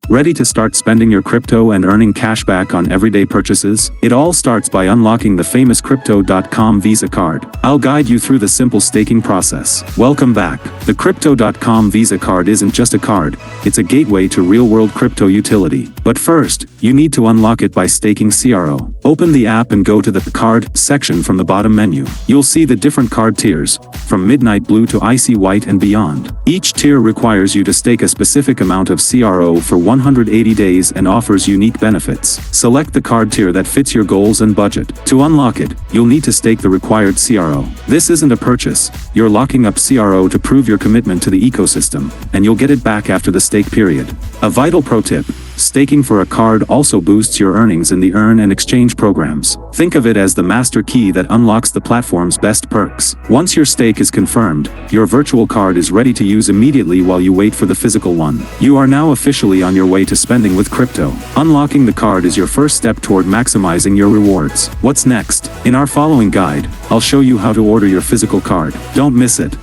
Ready to start spending your crypto and earning cash back on everyday purchases? It all starts by unlocking the famous Crypto.com Visa card. I'll guide you through the simple staking process. Welcome back. The Crypto.com Visa card isn't just a card, it's a gateway to real-world crypto utility. But first, you need to unlock it by staking CRO. Open the app and go to the Card section from the bottom menu. You'll see the different card tiers, from Midnight Blue to Icy White and beyond. Each tier requires you to stake a specific amount of CRO for 180 days and offers unique benefits. Select the card tier that fits your goals and budget. To unlock it, you'll need to stake the required CRO. This isn't a purchase, you're locking up CRO to prove your commitment to the ecosystem, and you'll get it back after the stake period. A vital pro tip: staking for a card also boosts your earnings in the earn and exchange programs. Think of it as the master key that unlocks the platform's best perks. Once your stake is confirmed, your virtual card is ready to use immediately while you wait for the physical one. You are now officially on your way to spending with crypto. Unlocking the card is your first step toward maximizing your rewards. What's next? In our following guide, I'll show you how to order your physical card. Don't miss it.